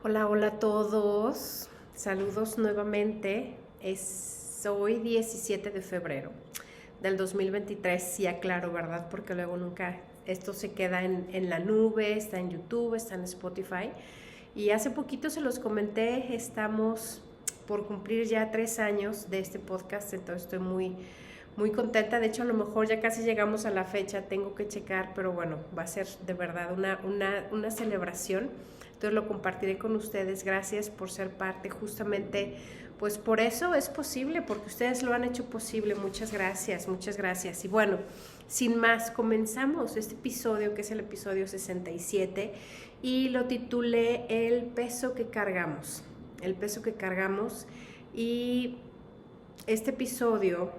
Hola, hola a todos. Saludos nuevamente. Es hoy 17 de febrero del 2023. Sí, aclaro, ¿verdad? Porque luego nunca esto se queda en la nube, está en YouTube, está en Spotify. Y hace poquito se los comenté, estamos por cumplir ya 3 años de este podcast, entonces estoy muy contenta. De hecho, a lo mejor ya casi llegamos a la fecha, tengo que checar, pero bueno, va a ser de verdad una celebración. Entonces lo compartiré con ustedes. Gracias por ser parte. Justamente, pues por eso es posible, porque ustedes lo han hecho posible. Muchas gracias, muchas gracias. Y bueno, sin más, comenzamos este episodio, que es el episodio 67, y lo titulé El peso que cargamos. El peso que cargamos. Y este episodio,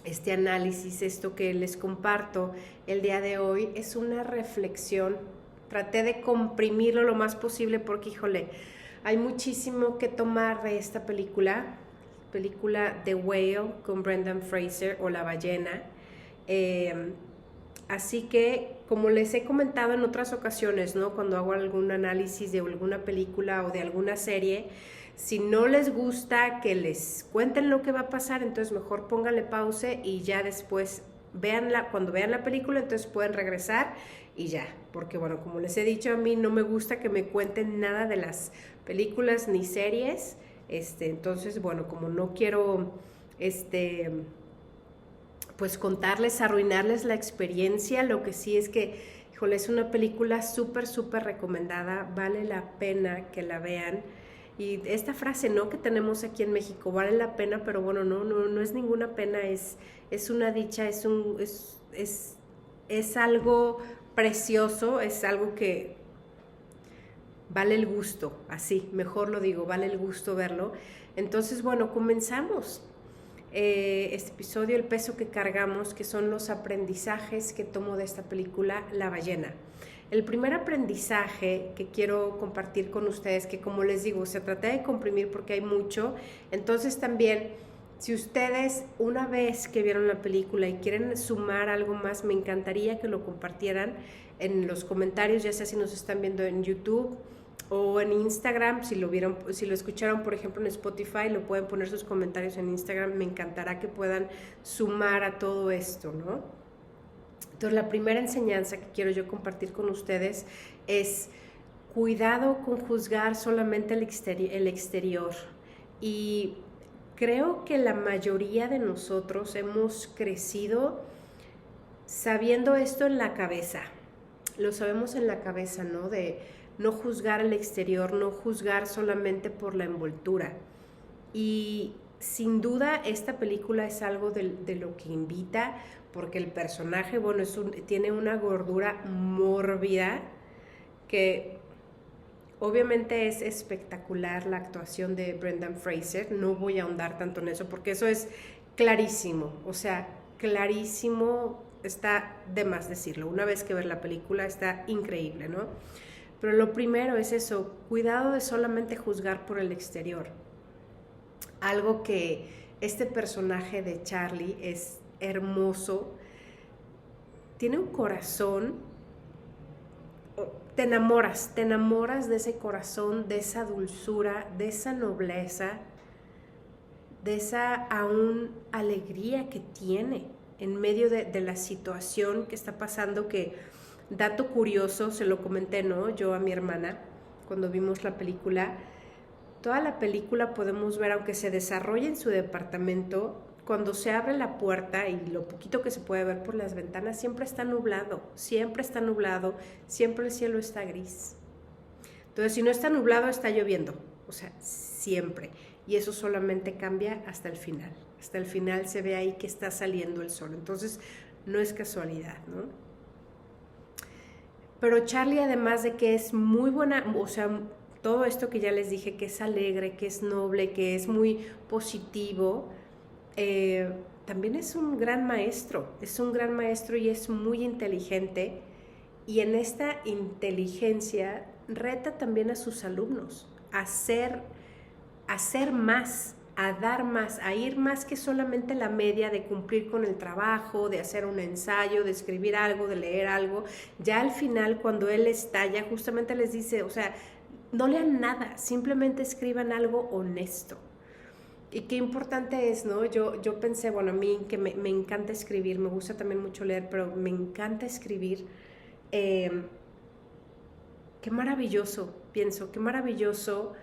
este análisis, esto que les comparto el día de hoy, es una reflexión. Traté de comprimirlo lo más posible porque, híjole, hay muchísimo que tomar de esta película The Whale con Brendan Fraser, o La ballena. Así que, como les he comentado en otras ocasiones, ¿no? Cuando hago algún análisis de alguna película o de alguna serie, si no les gusta que les cuenten lo que va a pasar, entonces mejor pónganle pause y ya después véanla. Cuando vean la película, entonces pueden regresar y ya. Porque bueno, como les he dicho, a mí no me gusta que me cuenten nada de las películas ni series. Entonces, bueno, como no quiero pues contarles, arruinarles la experiencia, lo que sí es que, híjole, es una película súper recomendada, vale la pena que la vean. Y esta frase, ¿no?, que tenemos aquí en México, vale la pena, pero bueno, no es ninguna pena, es una dicha, es algo precioso, es algo que vale el gusto, así, mejor lo digo, vale el gusto verlo. Entonces, bueno, comenzamos este episodio, El peso que cargamos, que son los aprendizajes que tomo de esta película, La ballena. El primer aprendizaje que quiero compartir con ustedes, que como les digo, se trata de comprimir porque hay mucho, entonces también, si ustedes una vez que vieron la película y quieren sumar algo más, me encantaría que lo compartieran en los comentarios, ya sea si nos están viendo en YouTube o en Instagram. Si lo vieron, si lo escucharon por ejemplo en Spotify, lo pueden poner sus comentarios en Instagram. Me encantará que puedan sumar a todo esto, ¿no? Entonces, la primera enseñanza que quiero yo compartir con ustedes es: cuidado con juzgar solamente el exterior. Y creo que la mayoría de nosotros hemos crecido sabiendo esto en la cabeza. Lo sabemos en la cabeza, ¿no? De no juzgar el exterior, no juzgar solamente por la envoltura. Y sin duda esta película es algo de lo que invita, porque el personaje, bueno, tiene una gordura mórbida que obviamente es espectacular la actuación de Brendan Fraser. No voy a ahondar tanto en eso porque eso es clarísimo, o sea, clarísimo, está de más decirlo. Una vez que ver la película está increíble, ¿no? Pero lo primero es eso, cuidado de solamente juzgar por el exterior. Algo que este personaje de Charlie es hermoso, tiene un corazón, te enamoras de ese corazón, de esa dulzura, de esa nobleza, de esa aún alegría que tiene en medio de la situación que está pasando. Que, dato curioso, se lo comenté, ¿no?, yo a mi hermana cuando vimos la película. Toda la película podemos ver, aunque se desarrolla en su departamento, cuando se abre la puerta y lo poquito que se puede ver por las ventanas, siempre está nublado, siempre el cielo está gris. Entonces, si no está nublado, está lloviendo, o sea, siempre. Y eso solamente cambia hasta el final. Hasta el final se ve ahí que está saliendo el sol. Entonces, no es casualidad, ¿no? Pero Charlie, además de que es muy buena, o sea, todo esto que ya les dije, que es alegre, que es noble, que es muy positivo, también es un gran maestro, y es muy inteligente. Y en esta inteligencia reta también a sus alumnos a hacer más, a dar más, a ir más que solamente la media de cumplir con el trabajo, de hacer un ensayo, de escribir algo, de leer algo. Ya al final, cuando él estalla, justamente les dice, o sea, no lean nada, simplemente escriban algo honesto. Y qué importante es, ¿no? Yo pensé, bueno, a mí que me encanta escribir, me gusta también mucho leer, pero me encanta escribir. Qué maravilloso, pienso, qué maravilloso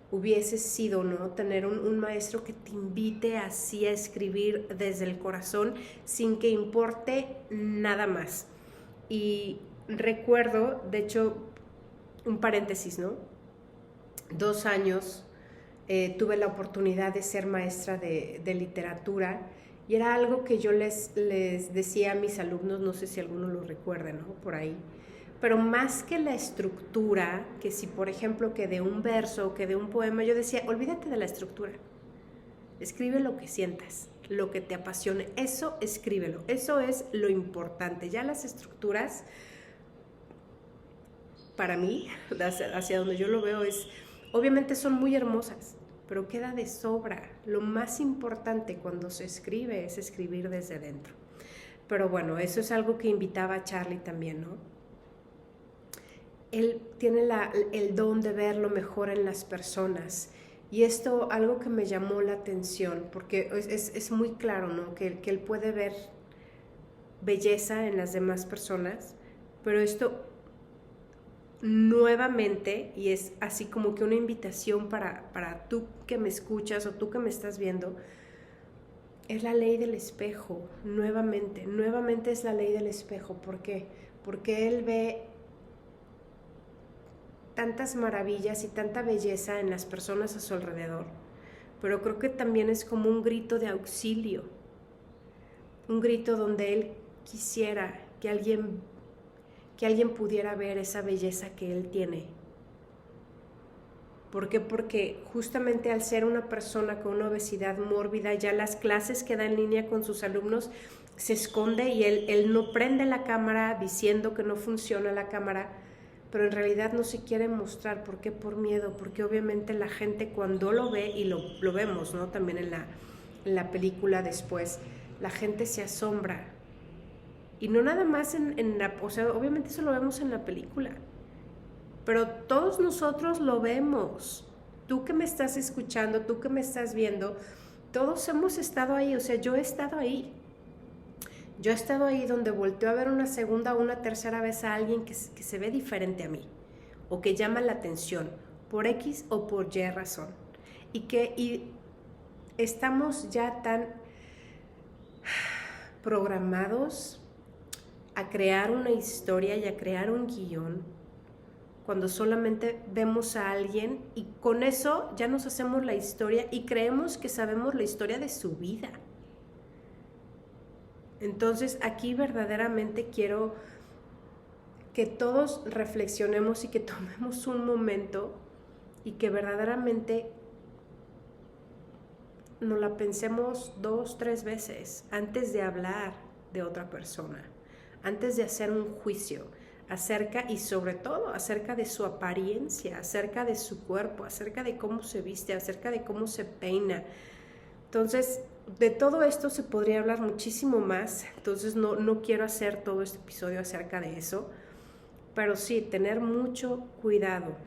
hubiese sido, ¿no? Tener un maestro que te invite así a escribir desde el corazón sin que importe nada más. Y recuerdo, de hecho, un paréntesis, ¿no? 2 años tuve la oportunidad de ser maestra de literatura y era algo que yo les decía a mis alumnos, no sé si alguno lo recuerda, ¿no? Por ahí. Pero más que la estructura, que si por ejemplo que de un verso, que de un poema, yo decía, olvídate de la estructura. Escribe lo que sientas, lo que te apasione, eso escríbelo, eso es lo importante. Ya las estructuras, para mí, hacia donde yo lo veo, obviamente son muy hermosas, pero queda de sobra. Lo más importante cuando se escribe es escribir desde dentro. Pero bueno, eso es algo que invitaba a Charlie también, ¿no? Él tiene el don de ver lo mejor en las personas. Y esto, algo que me llamó la atención, porque es muy claro, ¿no? Que él puede ver belleza en las demás personas, pero esto nuevamente, y es así como que una invitación para tú que me escuchas o tú que me estás viendo, es la ley del espejo, nuevamente es la ley del espejo. ¿Por qué? Porque él ve tantas maravillas y tanta belleza en las personas a su alrededor, pero creo que también es como un grito de auxilio, un grito donde él quisiera que alguien pudiera ver esa belleza que él tiene. ¿Por qué? Porque justamente al ser una persona con una obesidad mórbida, ya las clases que da en línea con sus alumnos se esconde y él no prende la cámara diciendo que no funciona la cámara, pero en realidad no se quiere mostrar. ¿Por qué? Por miedo, porque obviamente la gente cuando lo ve, y lo vemos, ¿no? También en la película después, la gente se asombra. Y no nada más o sea, obviamente eso lo vemos en la película, pero todos nosotros lo vemos. Tú que me estás escuchando, tú que me estás viendo, todos hemos estado ahí, o sea, yo he estado ahí. Yo he estado ahí donde volteo a ver una segunda o una tercera vez a alguien que se ve diferente a mí o que llama la atención por X o por Y razón. Y estamos ya tan programados a crear una historia y a crear un guión cuando solamente vemos a alguien y con eso ya nos hacemos la historia y creemos que sabemos la historia de su vida. Entonces aquí verdaderamente quiero que todos reflexionemos y que tomemos un momento y que verdaderamente nos la pensemos 2, 3 veces antes de hablar de otra persona, antes de hacer un juicio acerca y sobre todo acerca de su apariencia, acerca de su cuerpo, acerca de cómo se viste, acerca de cómo se peina. Entonces, de todo esto se podría hablar muchísimo más, entonces no quiero hacer todo este episodio acerca de eso, pero sí, tener mucho cuidado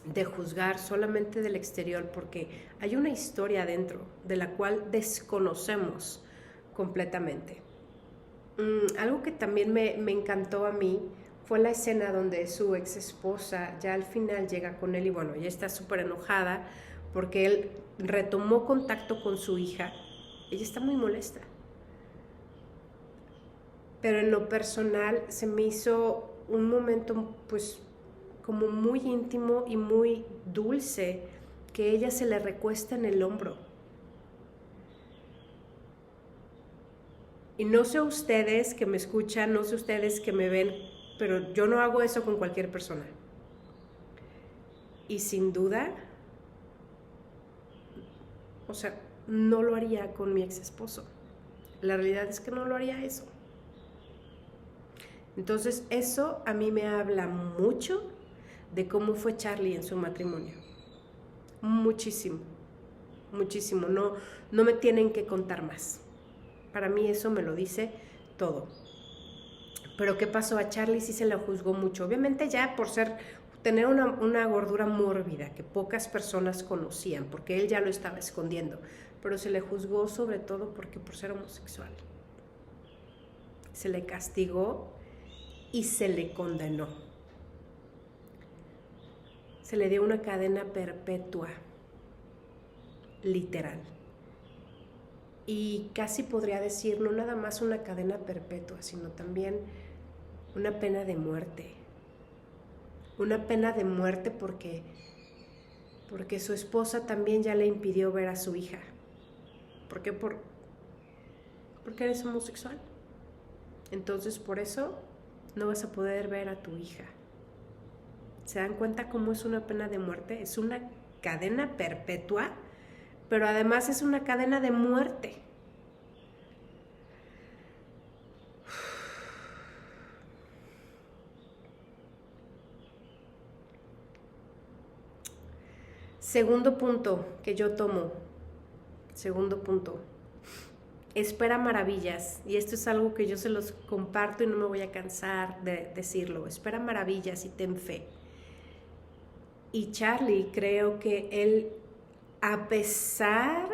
de juzgar solamente del exterior, porque hay una historia adentro de la cual desconocemos completamente. Algo que también me encantó a mí fue la escena donde su ex esposa ya al final llega con él y bueno, ella está súper enojada porque él retomó contacto con su hija. Ella está muy molesta. Pero en lo personal se me hizo un momento pues como muy íntimo y muy dulce que ella se le recuesta en el hombro. Y no sé ustedes que me escuchan, no sé ustedes que me ven, pero yo no hago eso con cualquier persona. Y sin duda, o sea, no lo haría con mi ex esposo. La realidad es que no lo haría eso. Entonces, eso a mí me habla mucho de cómo fue Charlie en su matrimonio. Muchísimo, muchísimo. No me tienen que contar más. Para mí eso me lo dice todo. Pero ¿qué pasó? A Charlie sí se la juzgó mucho. Obviamente ya por ser tener una gordura mórbida que pocas personas conocían, porque él ya lo estaba escondiendo, pero se le juzgó sobre todo porque por ser homosexual. Se le castigó y se le condenó. Se le dio una cadena perpetua, literal. Y casi podría decir, no nada más una cadena perpetua, sino también una pena de muerte. Una pena de muerte porque su esposa también ya le impidió ver a su hija. ¿Por qué? Porque eres homosexual. Entonces, por eso no vas a poder ver a tu hija. ¿Se dan cuenta cómo es una pena de muerte? Es una cadena perpetua, pero además es una cadena de muerte. Segundo punto que yo tomo. Segundo punto. Espera maravillas. Y esto es algo que yo se los comparto y no me voy a cansar de decirlo. Espera maravillas y ten fe. Y Charlie, creo que él, a pesar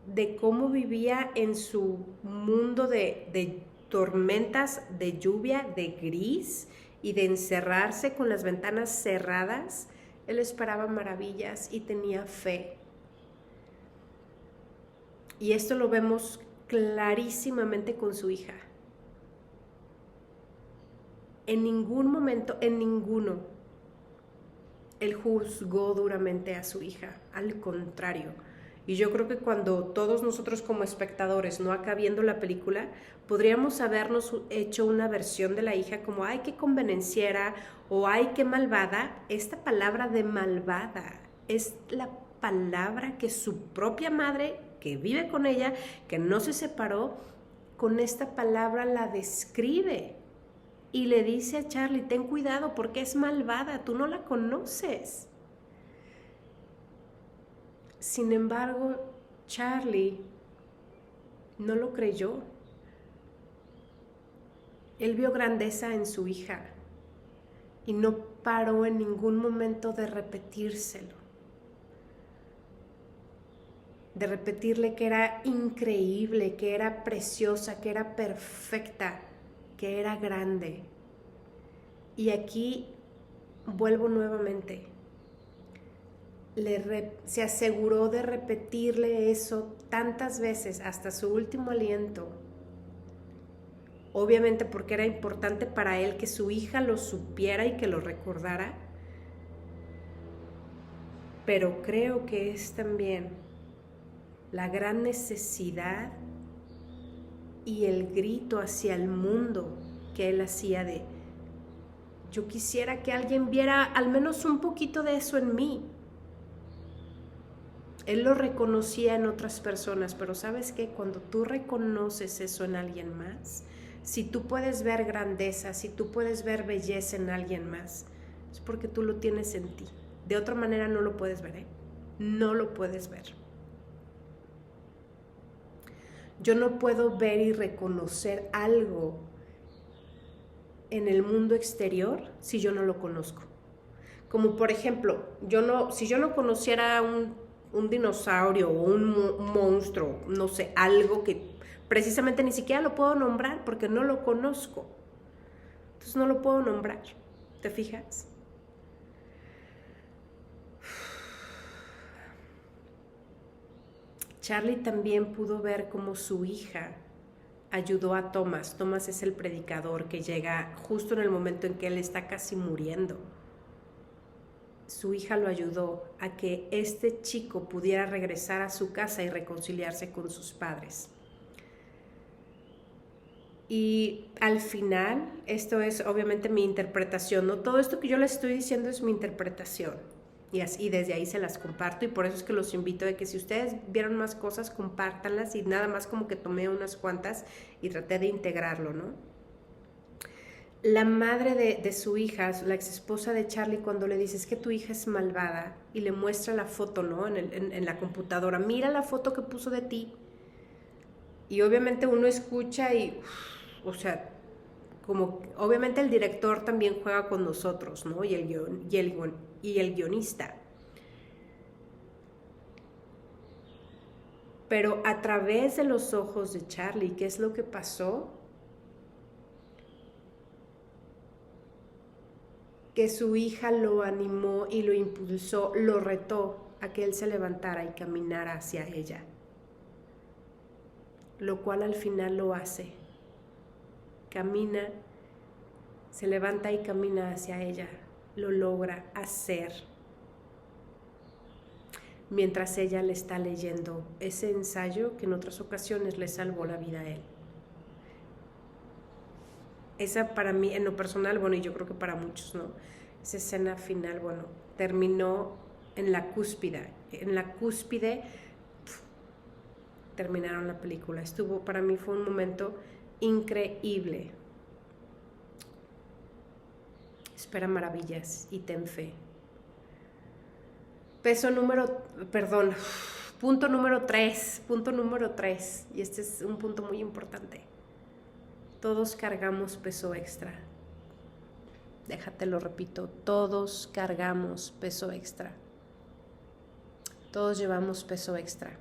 de cómo vivía en su mundo de tormentas, de lluvia, de gris y de encerrarse con las ventanas cerradas, él esperaba maravillas y tenía fe. Y esto lo vemos clarísimamente con su hija. En ningún momento, en ninguno, él juzgó duramente a su hija. Al contrario. Y yo creo que cuando todos nosotros como espectadores, no acá viendo la película, podríamos habernos hecho una versión de la hija como, ay, qué convenenciera, o ay, qué malvada. Esta palabra de malvada es la palabra que su propia madre, que vive con ella, que no se separó, con esta palabra la describe. Y le dice a Charlie, ten cuidado porque es malvada, tú no la conoces. Sin embargo, Charlie no lo creyó. Él vio grandeza en su hija y no paró en ningún momento de repetírselo. De repetirle que era increíble, que era preciosa, que era perfecta, que era grande. Y aquí vuelvo nuevamente. Se aseguró de repetirle eso tantas veces hasta su último aliento. Obviamente porque era importante para él que su hija lo supiera y que lo recordara. Pero creo que es también la gran necesidad y el grito hacia el mundo que él hacía de, yo quisiera que alguien viera al menos un poquito de eso en mí. Él lo reconocía en otras personas, pero ¿sabes qué? Cuando tú reconoces eso en alguien más, si tú puedes ver grandeza, si tú puedes ver belleza en alguien más, es porque tú lo tienes en ti. De otra manera no lo puedes ver, ¿eh? No lo puedes ver. Yo no puedo ver y reconocer algo en el mundo exterior si yo no lo conozco. Como por ejemplo, si yo no conociera un dinosaurio o un monstruo, no sé, algo que precisamente ni siquiera lo puedo nombrar porque no lo conozco. Entonces no lo puedo nombrar, ¿te fijas? Charlie también pudo ver cómo su hija ayudó a Thomas. Thomas es el predicador que llega justo en el momento en que él está casi muriendo. Su hija lo ayudó a que este chico pudiera regresar a su casa y reconciliarse con sus padres. Y al final, esto es obviamente mi interpretación, ¿no? Todo esto que yo les estoy diciendo es mi interpretación. Y desde ahí se las comparto y por eso es que los invito de que si ustedes vieron más cosas, compártanlas y nada más como que tomé unas cuantas y traté de integrarlo, ¿no? La madre de su hija, la exesposa de Charlie, cuando le dice, es que tu hija es malvada, y le muestra la foto, ¿no? En la computadora, mira la foto que puso de ti. Y obviamente uno escucha y, o sea, como obviamente el director también juega con nosotros, ¿no? Y el guionista. Pero a través de los ojos de Charlie, ¿qué es lo que pasó? Que su hija lo animó y lo impulsó, lo retó a que él se levantara y caminara hacia ella. Lo cual al final lo hace. Camina, se levanta y camina hacia ella. Lo logra hacer. Mientras ella le está leyendo ese ensayo que en otras ocasiones le salvó la vida a él. Esa para mí, en lo personal, bueno, y yo creo que para muchos, ¿no? Esa escena final, bueno, terminó en la cúspide. En la cúspide terminaron la película. Para mí fue un momento increíble. Espera maravillas y ten fe. Punto número 3, y este es un punto muy importante. Todos cargamos peso extra. Déjate lo repito, todos cargamos peso extra. Todos llevamos peso extra.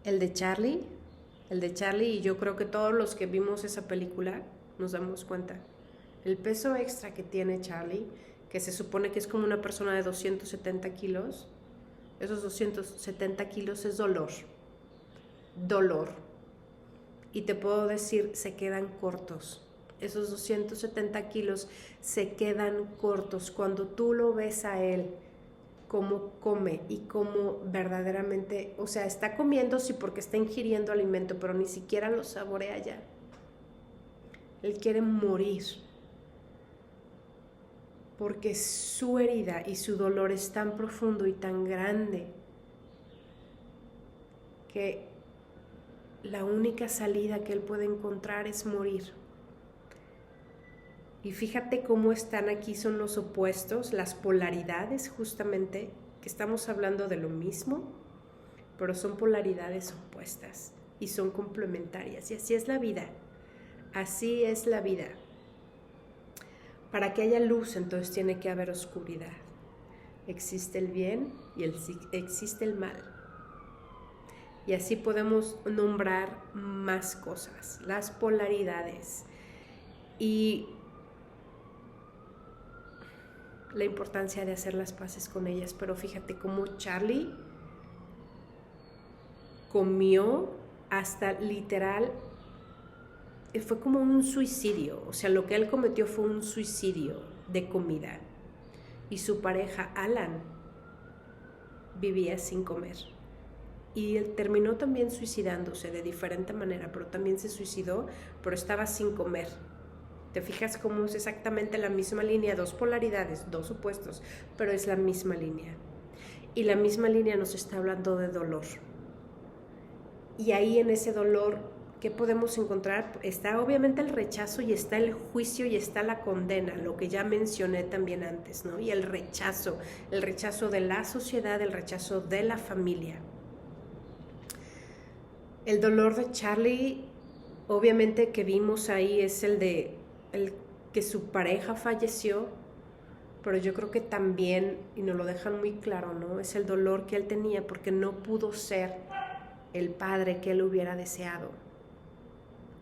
El de Charlie, y yo creo que todos los que vimos esa película nos damos cuenta. El peso extra que tiene Charlie, que se supone que es como una persona de 270 kilos, esos 270 kilos es dolor. Y te puedo decir, se quedan cortos. Esos 270 kilos se quedan cortos cuando tú lo ves a él, cómo come y cómo verdaderamente, o sea, está comiendo sí porque está ingiriendo alimento, pero ni siquiera lo saborea ya. Él quiere morir. Porque su herida y su dolor es tan profundo y tan grande que la única salida que él puede encontrar es morir. Y fíjate cómo están aquí, son los opuestos, las polaridades justamente, que estamos hablando de lo mismo, pero son polaridades opuestas y son complementarias. Y así es la vida, así es la vida. Para que haya luz, entonces tiene que haber oscuridad. Existe el bien y existe el mal. Y así podemos nombrar más cosas, las polaridades. Y la importancia de hacer las paces con ellas. Pero fíjate cómo Charlie comió hasta literal. Fue como un suicidio, o sea, lo que él cometió fue un suicidio de comida. Y su pareja, Alan, vivía sin comer. Y él terminó también suicidándose de diferente manera, pero también se suicidó, pero estaba sin comer. ¿Te fijas cómo es exactamente la misma línea? Dos polaridades, dos opuestos, pero es la misma línea. Y la misma línea nos está hablando de dolor. Y ahí en ese dolor, ¿qué podemos encontrar? Está obviamente el rechazo y está el juicio y está la condena, lo que ya mencioné también antes, ¿no? Y el rechazo de la sociedad, el rechazo de la familia. El dolor de Charlie, obviamente que vimos ahí es el que su pareja falleció, pero yo creo que también, y nos lo dejan muy claro, ¿no? Es el dolor que él tenía porque no pudo ser el padre que él hubiera deseado.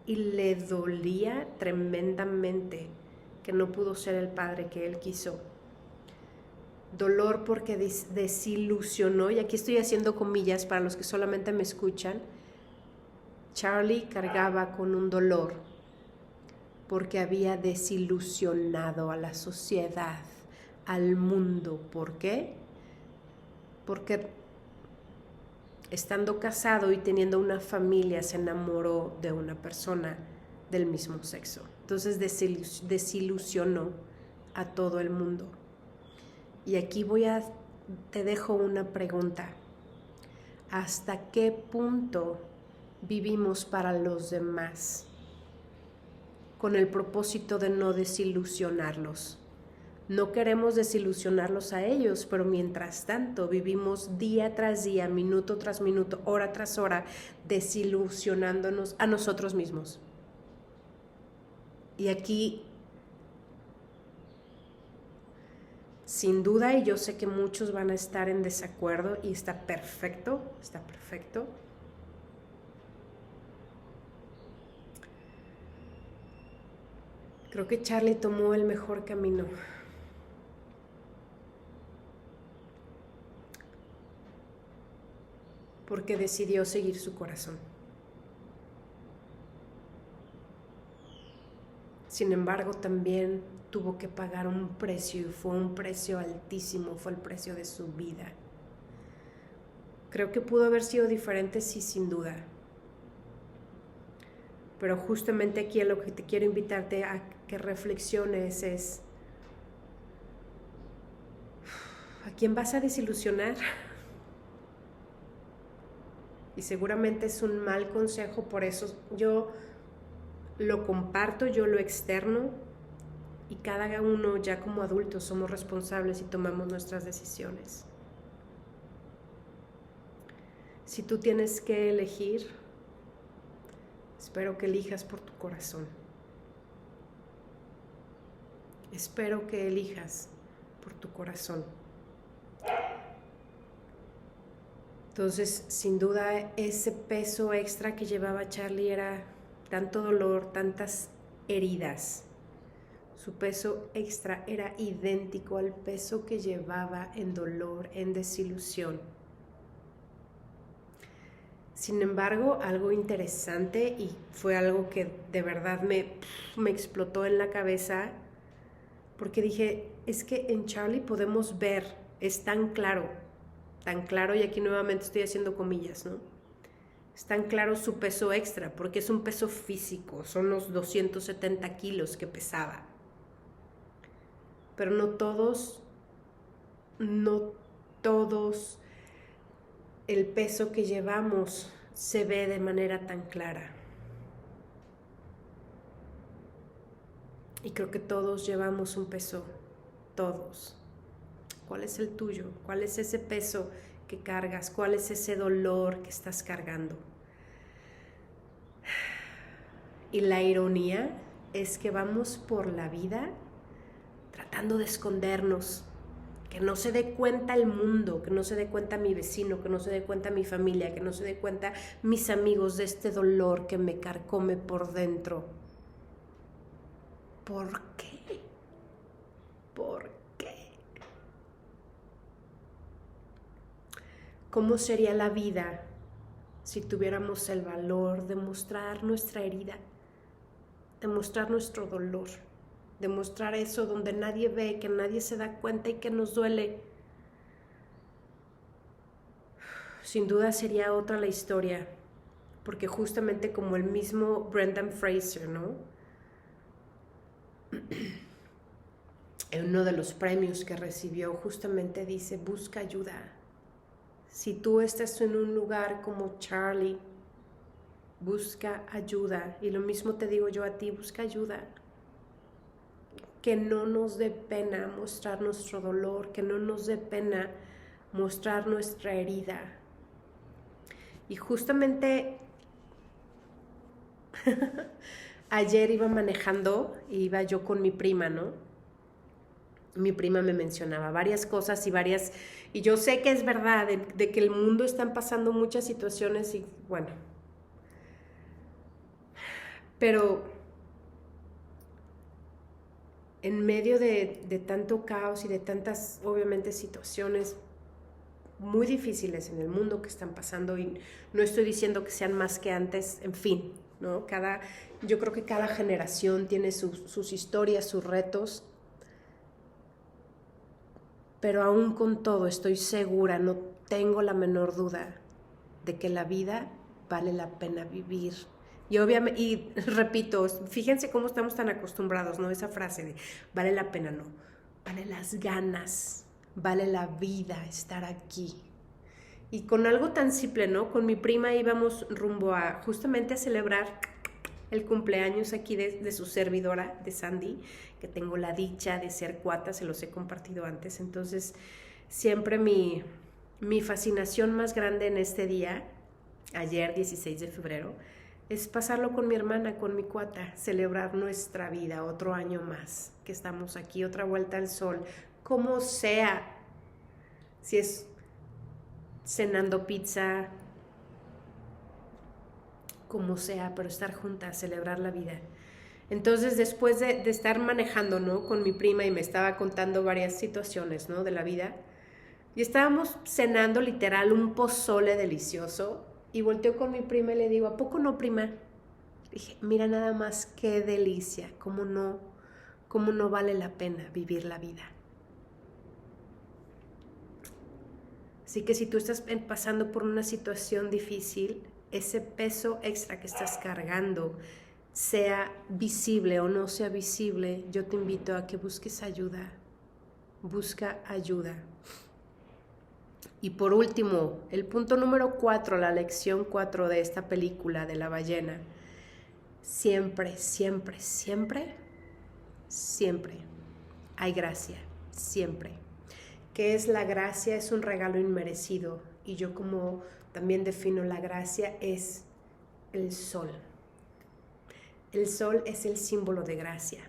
Y le dolía tremendamente que no pudo ser el padre que él quiso. Dolor porque desilusionó, y aquí estoy haciendo comillas para los que solamente me escuchan. Charlie cargaba con un dolor porque había desilusionado a la sociedad, al mundo. ¿Por qué? Porque estando casado y teniendo una familia, se enamoró de una persona del mismo sexo. Entonces desilusionó a todo el mundo. Y aquí te dejo una pregunta. ¿Hasta qué punto vivimos para los demás con el propósito de no desilusionarlos? No queremos desilusionarlos a ellos, pero mientras tanto vivimos día tras día, minuto tras minuto, hora tras hora, desilusionándonos a nosotros mismos. Y aquí, sin duda, y yo sé que muchos van a estar en desacuerdo y está perfecto, está perfecto. Creo que Charlie tomó el mejor camino. Porque decidió seguir su corazón. Sin embargo, también tuvo que pagar un precio y fue un precio altísimo, fue el precio de su vida. Creo que pudo haber sido diferente, sí, sin duda. Pero justamente aquí a lo que te quiero invitarte a que reflexiones es: ¿a quién vas a desilusionar? Y seguramente es un mal consejo, por eso yo lo comparto, yo lo externo, y cada uno ya como adultos somos responsables y tomamos nuestras decisiones. Si tú tienes que elegir, espero que elijas por tu corazón. Espero que elijas por tu corazón. Entonces, sin duda, ese peso extra que llevaba Charlie era tanto dolor, tantas heridas. Su peso extra era idéntico al peso que llevaba en dolor, en desilusión. Sin embargo, algo interesante, y fue algo que de verdad me explotó en la cabeza, porque dije, es que en Charlie podemos ver, es tan claro, y aquí nuevamente estoy haciendo comillas, ¿no? Es tan claro su peso extra, porque es un peso físico, son los 270 kilos que pesaba. Pero no todos el peso que llevamos se ve de manera tan clara. Y creo que todos llevamos un peso, todos. ¿Cuál es el tuyo? ¿Cuál es ese peso que cargas? ¿Cuál es ese dolor que estás cargando? Y la ironía es que vamos por la vida tratando de escondernos, que no se dé cuenta el mundo, que no se dé cuenta mi vecino, que no se dé cuenta mi familia, que no se dé cuenta mis amigos de este dolor que me carcome por dentro. ¿Por qué? ¿Por qué? ¿Cómo sería la vida si tuviéramos el valor de mostrar nuestra herida, de mostrar nuestro dolor, de mostrar eso donde nadie ve, que nadie se da cuenta y que nos duele? Sin duda sería otra la historia, porque justamente como el mismo Brendan Fraser, ¿no? En uno de los premios que recibió justamente dice, busca ayuda. Si tú estás en un lugar como Charlie, busca ayuda. Y lo mismo te digo yo a ti, busca ayuda. Que no nos dé pena mostrar nuestro dolor, que no nos dé pena mostrar nuestra herida. Y justamente ayer iba manejando, iba yo con mi prima, ¿no? Mi prima me mencionaba varias cosas y yo sé que es verdad, de que el mundo están pasando muchas situaciones y bueno, pero en medio de tanto caos y de tantas, obviamente, situaciones muy difíciles en el mundo que están pasando, y no estoy diciendo que sean más que antes, en fin, ¿no? Yo creo que cada generación tiene sus historias, sus retos, pero aún con todo estoy segura, no tengo la menor duda de que la vida vale la pena vivir. Y obviamente, y repito, fíjense cómo estamos tan acostumbrados, ¿no? Esa frase de vale la pena, no, vale las ganas, vale la vida estar aquí. Y con algo tan simple, ¿no? Con mi prima íbamos rumbo a justamente a celebrar el cumpleaños aquí de su servidora, de Sandy, que tengo la dicha de ser cuata, se los he compartido antes. Entonces, siempre mi fascinación más grande en este día, ayer 16 de febrero, es pasarlo con mi hermana, con mi cuata, celebrar nuestra vida, otro año más que estamos aquí, otra vuelta al sol, como sea, si es cenando pizza, como sea, pero estar juntas, celebrar la vida. Entonces, después de estar manejando, ¿no? Con mi prima y me estaba contando varias situaciones, ¿no? De la vida. Y estábamos cenando literal un pozole delicioso y volteo con mi prima y le digo, ¿a poco no, prima? Dije, mira nada más qué delicia, cómo no vale la pena vivir la vida. Así que si tú estás pasando por una situación difícil, ese peso extra que estás cargando, sea visible o no sea visible, yo te invito a que busques ayuda. Busca ayuda. Y por último, el punto número 4, la lección 4 de esta película de la ballena. Siempre, siempre, siempre, siempre hay gracia. Siempre. ¿Qué es la gracia? Es un regalo inmerecido. Y yo como también defino la gracia es el sol. El sol es el símbolo de gracia.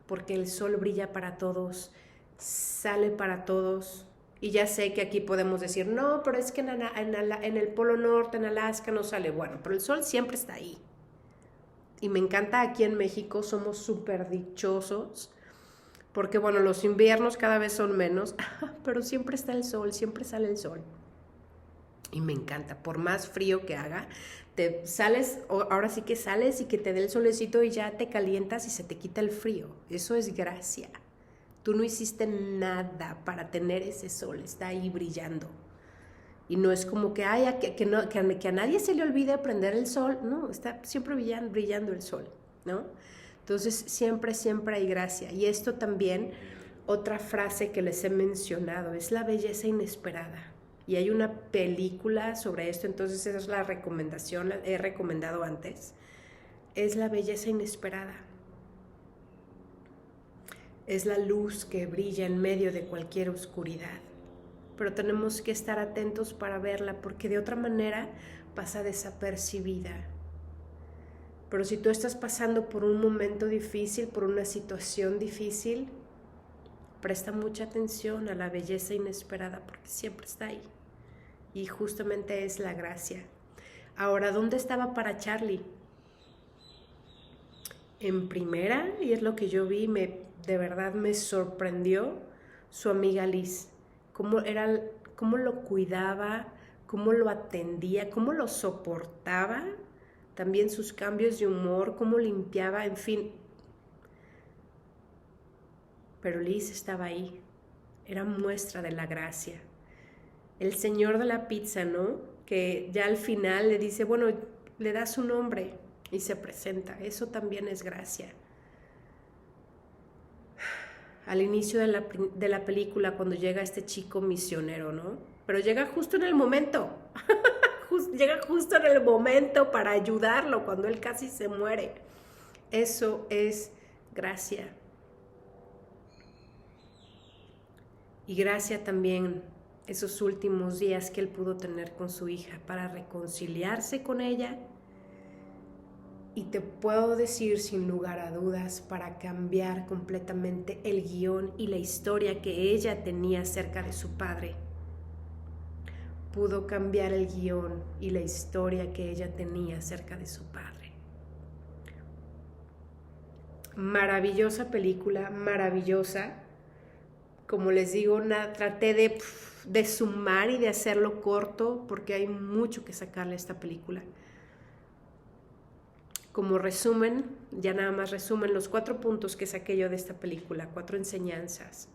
Porque el sol brilla para todos, sale para todos. Y ya sé que aquí podemos decir, no, pero es que en el Polo Norte, en Alaska no sale. Bueno, pero el sol siempre está ahí. Y me encanta aquí en México, somos súper dichosos. Porque bueno, los inviernos cada vez son menos, pero siempre está el sol, siempre sale el sol. Y me encanta, por más frío que haga, te sales, ahora sí que sales y que te dé el solecito y ya te calientas y se te quita el frío. Eso es gracia. Tú no hiciste nada para tener ese sol, está ahí brillando. Y no es como que, que a nadie se le olvide prender el sol. No, está siempre brillando el sol, ¿no? Entonces siempre, siempre hay gracia. Y esto también, otra frase que les he mencionado, es la belleza inesperada. Y hay una película sobre esto, entonces esa es la recomendación, la he recomendado antes. Es la belleza inesperada. Es la luz que brilla en medio de cualquier oscuridad. Pero tenemos que estar atentos para verla, porque de otra manera pasa desapercibida. Pero si tú estás pasando por un momento difícil, por una situación difícil, presta mucha atención a la belleza inesperada, porque siempre está ahí. Y justamente es la gracia. Ahora, ¿dónde estaba para Charlie? En primera, y es lo que yo vi, de verdad me sorprendió su amiga Liz. Cómo lo cuidaba, cómo lo atendía, cómo lo soportaba. También sus cambios de humor, cómo limpiaba, en fin. Pero Liz estaba ahí. Era muestra de la gracia. El señor de la pizza, ¿no? Que ya al final le dice, bueno, le da su nombre y se presenta. Eso también es gracia. Al inicio de la película, cuando llega este chico misionero, ¿no? Pero llega justo en el momento. Llega justo en el momento para ayudarlo cuando él casi se muere. Eso es gracia. Y gracia también esos últimos días que él pudo tener con su hija para reconciliarse con ella. Y te puedo decir sin lugar a dudas, para cambiar completamente el guión y la historia que ella tenía acerca de su padre. Pudo cambiar el guión y la historia que ella tenía acerca de su padre. Maravillosa película, maravillosa. Como les digo, traté de sumar y de hacerlo corto porque hay mucho que sacarle a esta película. Como resumen, ya nada más resumen los 4 puntos que saqué yo de esta película, 4 enseñanzas.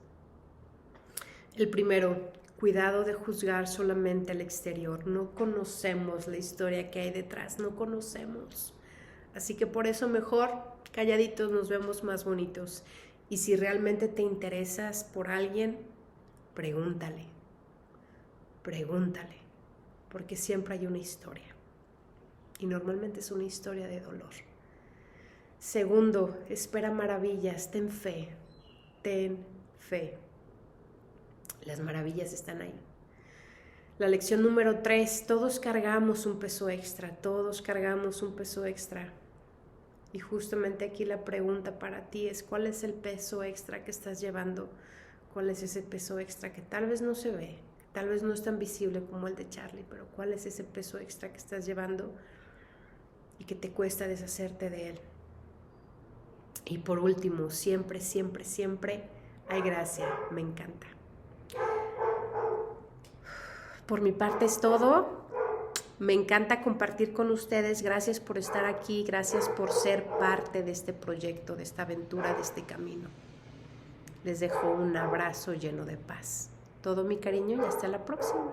El primero, cuidado de juzgar solamente el exterior. No conocemos la historia que hay detrás, no conocemos. Así que por eso mejor calladitos nos vemos más bonitos. Y si realmente te interesas por alguien, pregúntale, porque siempre hay una historia. Y normalmente es una historia de dolor. Segundo, espera maravillas, ten fe. Las maravillas están ahí. La lección número 3, todos cargamos un peso extra, todos cargamos un peso extra. Y justamente aquí la pregunta para ti es, ¿cuál es el peso extra que estás llevando? ¿Cuál es ese peso extra que tal vez no se ve, tal vez no es tan visible como el de Charlie, pero cuál es ese peso extra que estás llevando y que te cuesta deshacerte de él? Y por último, siempre, siempre, siempre hay gracia, me encanta. Por mi parte es todo. Me encanta compartir con ustedes. Gracias por estar aquí, gracias por ser parte de este proyecto, de esta aventura, de este camino. Les dejo un abrazo lleno de paz. Todo mi cariño y hasta la próxima.